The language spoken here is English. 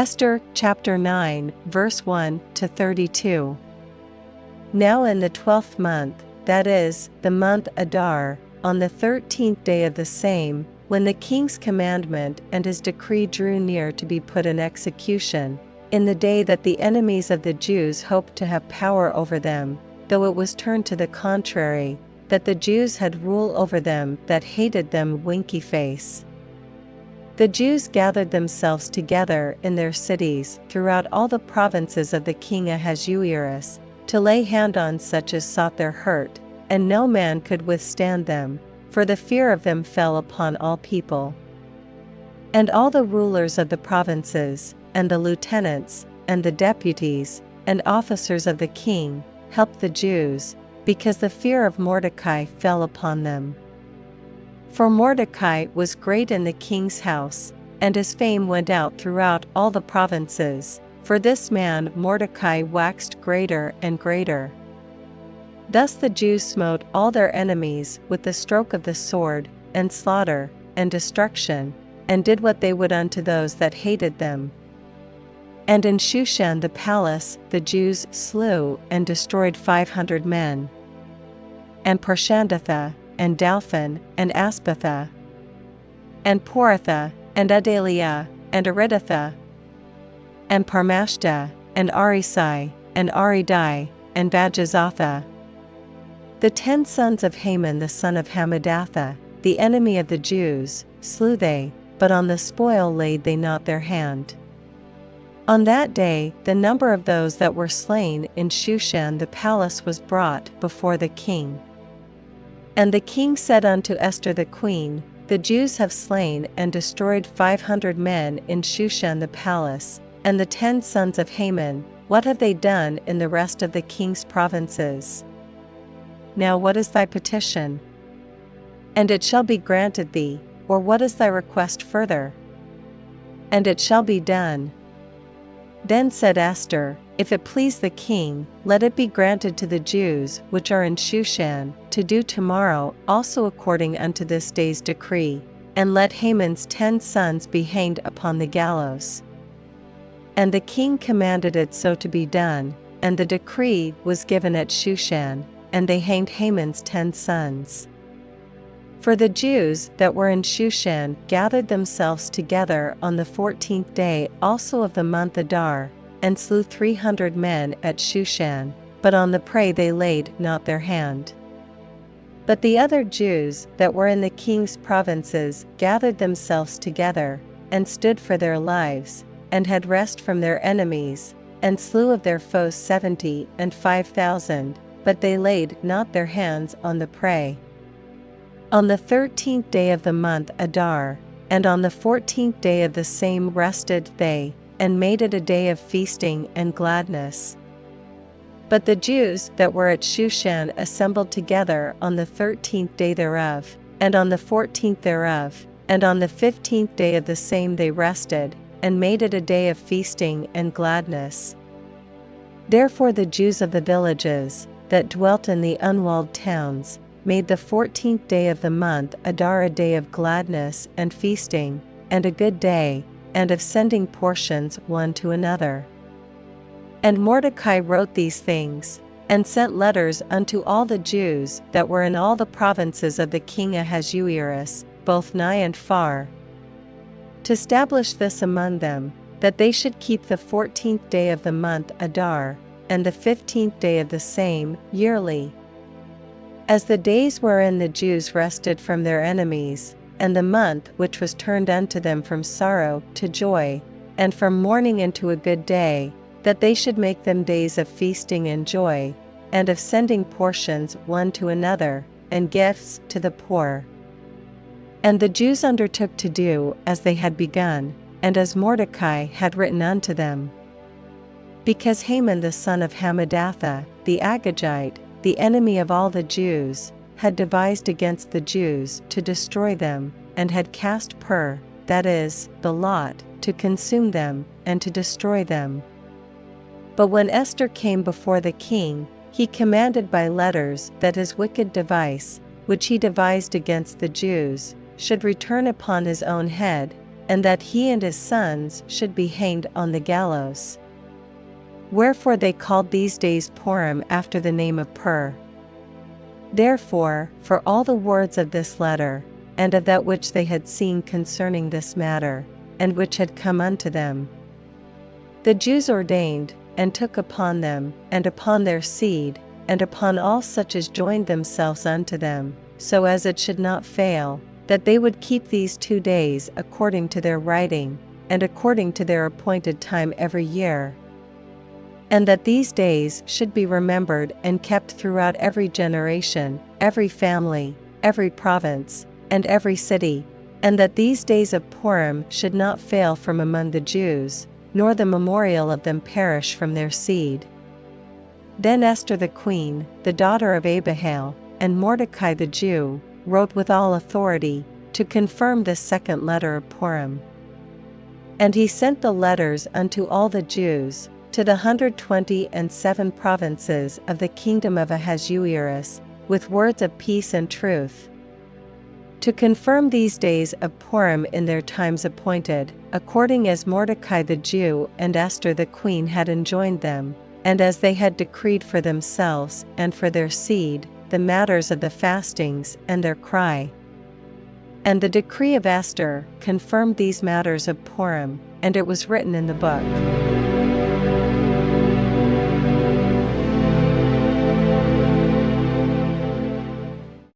Esther chapter 9, verse 1 to 32. Now in the 12th month, that is, the month Adar, on the 13th day of the same, when the king's commandment and his decree drew near to be put in execution, in the day that the enemies of the Jews hoped to have power over them, though it was turned to the contrary, that the Jews had rule over them that hated them winky face. The Jews gathered themselves together in their cities throughout all the provinces of the king Ahasuerus, to lay hand on such as sought their hurt, and no man could withstand them, for the fear of them fell upon all people. And all the rulers of the provinces, and the lieutenants, and the deputies, and officers of the king, helped the Jews, because the fear of Mordecai fell upon them. For Mordecai was great in the king's house, and his fame went out throughout all the provinces, for this man Mordecai waxed greater and greater. Thus the Jews smote all their enemies with the stroke of the sword, and slaughter, and destruction, and did what they would unto those that hated them. And in Shushan the palace the Jews slew and destroyed 500 men. And Parshandatha, and Dalphon, and Aspatha, and Poratha, and Adaliah, and Aridatha, and Parmashta, and Arisai, and Aridai, and Vajazatha. The 10 sons of Haman the son of Hammedatha, the enemy of the Jews, slew they, but on the spoil laid they not their hand. On that day the number of those that were slain in Shushan the palace was brought before the king. And the king said unto Esther the queen, The Jews have slain and destroyed 500 men in Shushan the palace, and the 10 sons of Haman, what have they done in the rest of the king's provinces? Now what is thy petition? And it shall be granted thee, or what is thy request further? And it shall be done. Then said Esther, If it please the king, let it be granted to the Jews which are in Shushan, to do tomorrow also according unto this day's decree, and let Haman's 10 sons be hanged upon the gallows. And the king commanded it so to be done, and the decree was given at Shushan, and they hanged Haman's 10 sons. For the Jews that were in Shushan gathered themselves together on the 14th day also of the month Adar, and slew 300 men at Shushan, but on the prey they laid not their hand. But the other Jews that were in the king's provinces gathered themselves together, and stood for their lives, and had rest from their enemies, and slew of their foes 70 and 5,000, but they laid not their hands on the prey. On the 13th day of the month Adar, and on the 14th day of the same rested they, and made it a day of feasting and gladness. But the Jews that were at Shushan assembled together on the 13th day thereof, and on the 14th thereof, and on the 15th day of the same they rested, and made it a day of feasting and gladness. Therefore the Jews of the villages, that dwelt in the unwalled towns, made the 14th day of the month Adar a day of gladness and feasting, and a good day, and of sending portions one to another. And Mordecai wrote these things, and sent letters unto all the Jews that were in all the provinces of the king Ahasuerus, both nigh and far, to establish this among them, that they should keep the 14th day of the month Adar, and the 15th day of the same, yearly, as the days wherein the Jews rested from their enemies, and the month which was turned unto them from sorrow to joy, and from mourning into a good day, that they should make them days of feasting and joy, and of sending portions one to another, and gifts to the poor. And the Jews undertook to do as they had begun, and as Mordecai had written unto them. Because Haman the son of Hammedatha, the Agagite, the enemy of all the Jews, had devised against the Jews to destroy them, and had cast pur, that is, the lot, to consume them, and to destroy them. But when Esther came before the king, he commanded by letters that his wicked device, which he devised against the Jews, should return upon his own head, and that he and his sons should be hanged on the gallows. Wherefore they called these days Purim after the name of Pur. Therefore, for all the words of this letter, and of that which they had seen concerning this matter, and which had come unto them, the Jews ordained, and took upon them, and upon their seed, and upon all such as joined themselves unto them, so as it should not fail, that they would keep these 2 days according to their writing, and according to their appointed time every year, and that these days should be remembered and kept throughout every generation, every family, every province, and every city, and that these days of Purim should not fail from among the Jews, nor the memorial of them perish from their seed. Then Esther the queen, the daughter of Abihail, and Mordecai the Jew, wrote with all authority, to confirm this second letter of Purim. And he sent the letters unto all the Jews, to the 127 provinces of the kingdom of Ahasuerus, with words of peace and truth, to confirm these days of Purim in their times appointed, according as Mordecai the Jew and Esther the queen had enjoined them, and as they had decreed for themselves and for their seed, the matters of the fastings and their cry. And the decree of Esther confirmed these matters of Purim, and it was written in the book.